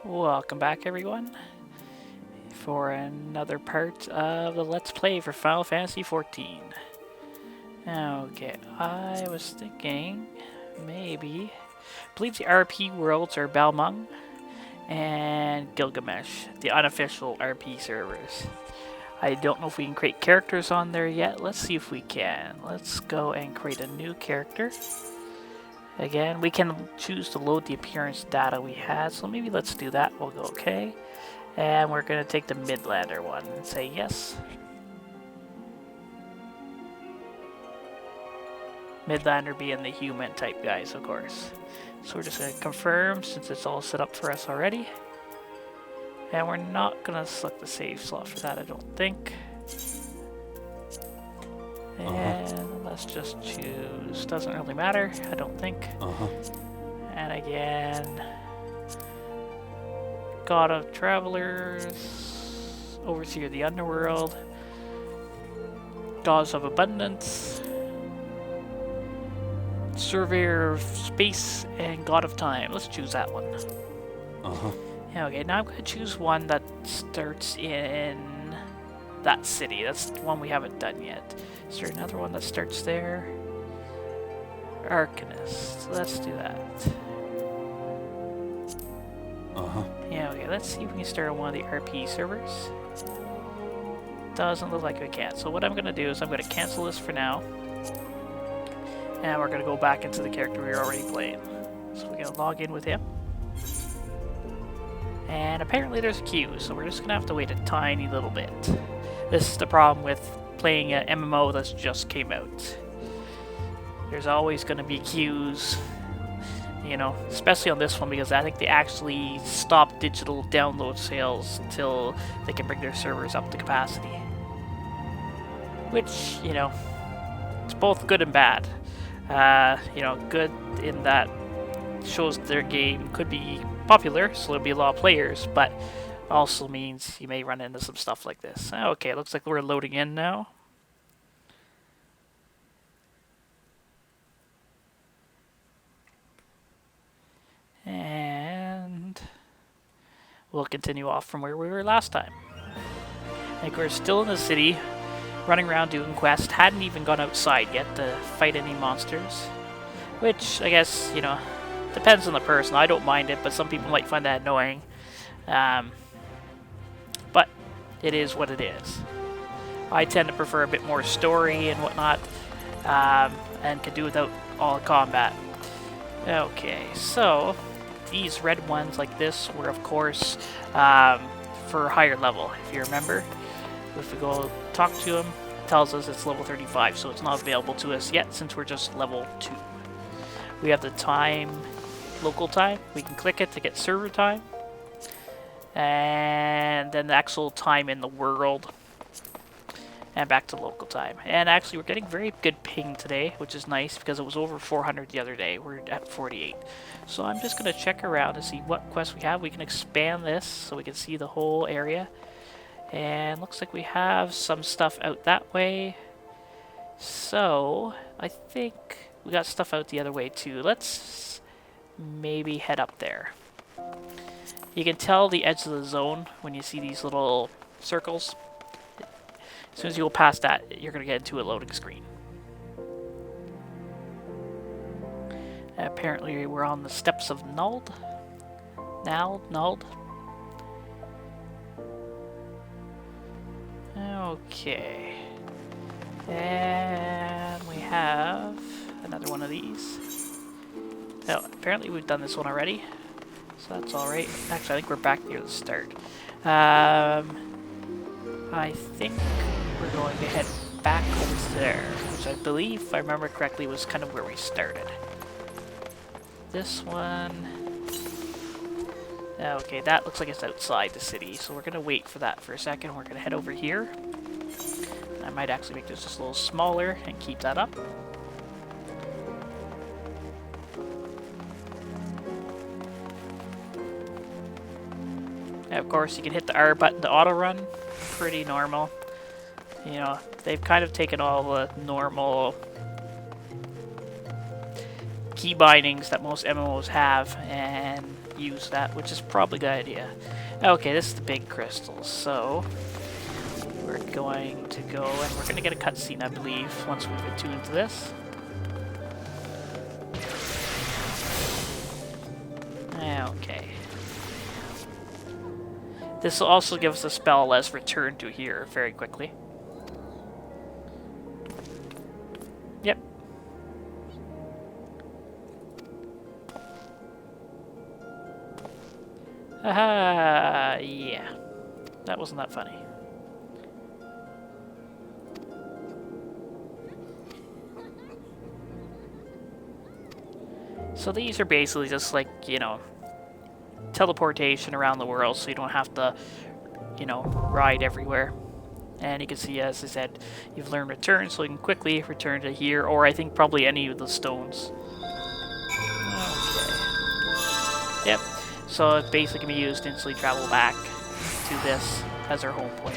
Welcome back, everyone, for another part of the Let's Play for Final Fantasy XIV. Okay, I was thinking maybe... I believe the RP worlds are Balmung and Gilgamesh, the unofficial RP servers. I don't know if we can create characters on there yet. Let's see if we can. Let's go and create a new character. Again, we can choose to load the appearance data we had, so maybe let's do that. We'll go okay. And we're going to take the Midlander one and say yes. Midlander being the human type guys, of course. So we're just going to confirm since it's all set up for us already. And we're not going to select the save slot for that, I don't think. And let's just choose, doesn't really matter, I don't think. And again, God of Travelers, Overseer of the Underworld, Gods of Abundance, Surveyor of Space, and God of Time. Let's choose that one. Okay, now I'm going to choose one that starts in that city. That's the one we haven't done yet. Is there another one that starts there? Arcanist. Let's do that. Yeah, okay, let's see if we can start on one of the RP servers. Doesn't look like we can. So what I'm going to do is I'm going to cancel this for now. And we're going to go back into the character we were already playing. So we're going to log in with him. And apparently there's a queue, so we're just going to have to wait a tiny little bit. This is the problem with playing an MMO that's just came out. There's always going to be queues, you know, especially on this one because I think they actually stop digital download sales until they can bring their servers up to capacity. Which, you know, it's both good and bad. You know, good in that shows their game could be popular, so there'll be a lot of players, but also means you may run into some stuff like this. Okay, looks like we're loading in now. And we'll continue off from where we were last time. I think we're still in the city, running around doing quests. Hadn't even gone outside yet to fight any monsters. Which, I guess, you know, depends on the person. I don't mind it, but some people might find that annoying. But it is what it is. I tend to prefer a bit more story and whatnot, and can do without all the combat. Okay, so these red ones like this were, of course, for higher level. If you remember, if we go talk to him, it tells us it's level 35, so it's not available to us yet since we're just level 2. We have the time, local time. We can click it to get server time. And then the actual time in the world. And back to local time. And actually, we're getting very good ping today, which is nice because it was over 400 the other day. We're at 48. So I'm just going to check around to see what quests we have. We can expand this so we can see the whole area. And looks like we have some stuff out that way. So I think we got stuff out the other way too. Let's maybe head up there. You can tell the edge of the zone when you see these little circles. As soon as you go past that, you're going to get into a loading screen. Apparently we're on the steps of Nuld. Nuld. Okay. And we have another one of these. Oh, apparently we've done this one already. So that's alright. Actually, I think we're back near the start. I think we're going to head back over there, which I believe, if I remember correctly, was kind of where we started. This one... Okay, that looks like it's outside the city, so we're going to wait for that for a second. We're going to head over here. I might actually make this just a little smaller and keep that up. And of course, you can hit the R button to auto-run. Pretty normal. You know, they've kind of taken all the normal key bindings that most MMOs have and use that, which is probably a good idea. Okay, this is the big crystals, so we're going to go, and we're going to get a cutscene, I believe, once we've attuned to this. Okay. This will also give us a spell as return to here very quickly. Yep. Aha, yeah. That wasn't that funny. So these are basically just like, you know, teleportation around the world, so you don't have to, you know, ride everywhere. And you can see, as I said, you've learned return, so you can quickly return to here, or I think probably any of the stones. Okay. Yep. So it basically can be used to instantly travel back to this as our home point.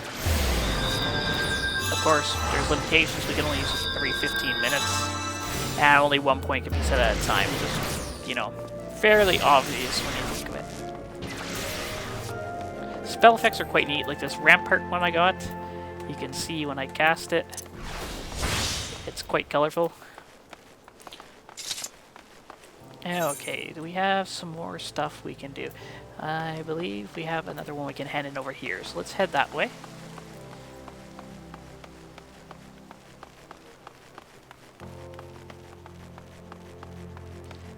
Of course, there's limitations. We can only use it every 15 minutes. And only one point can be set at a time, which is, you know, fairly obvious when you think of it. Spell effects are quite neat, like this rampart one I got. You can see when I cast it, it's quite colorful. Okay, do we have some more stuff we can do? I believe we have another one we can hand in over here, so let's head that way.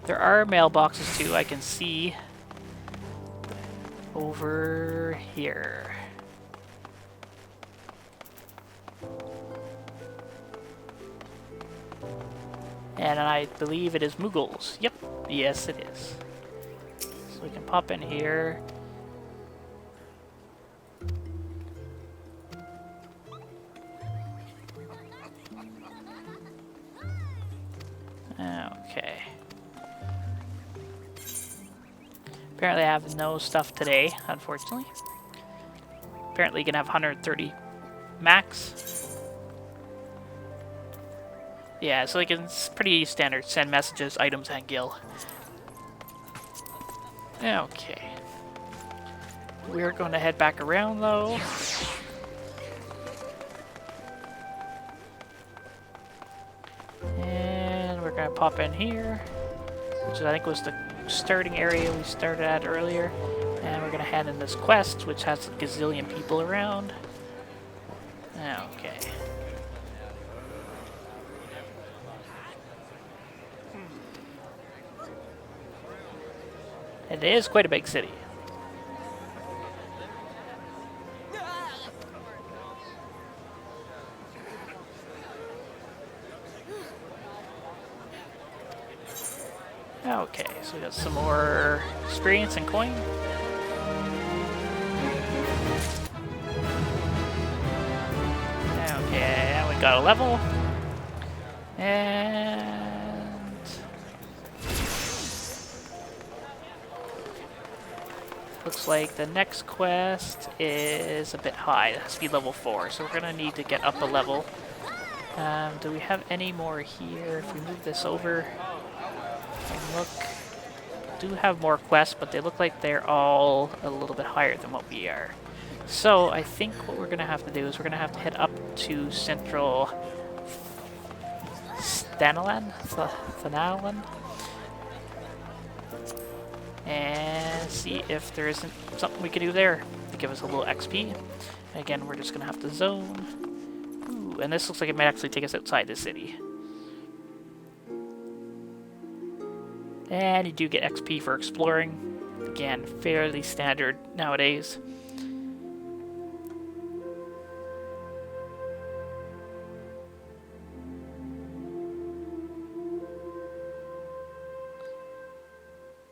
There are mailboxes too, I can see over here. And I believe it is Muggles. Yep, yes it is. So we can pop in here. Okay. Apparently I have no stuff today, unfortunately. Apparently you can have 130 max. Yeah, so like it's pretty standard. Send messages, items, and gil. Okay. We're going to head back around though. And we're going to pop in here, which I think was the starting area we started at earlier. And we're going to hand in this quest, which has a gazillion people around. Okay. It is quite a big city. Okay, so we got some more experience and coin. Okay, and we got a level. And looks like the next quest is a bit high. It has to be level 4, so we're gonna need to get up a level. Do we have any more here? If we move this over and look, do have more quests, but they look like they're all a little bit higher than what we are. So I think what we're gonna have to do is we're gonna have to head up to Central Thanalan, and see if there isn't something we can do there to give us a little XP. Again, we're just gonna have to zone. Ooh, and this looks like it might actually take us outside the city. And you do get XP for exploring. Again, fairly standard nowadays.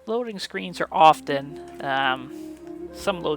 Loading screens are often, some loading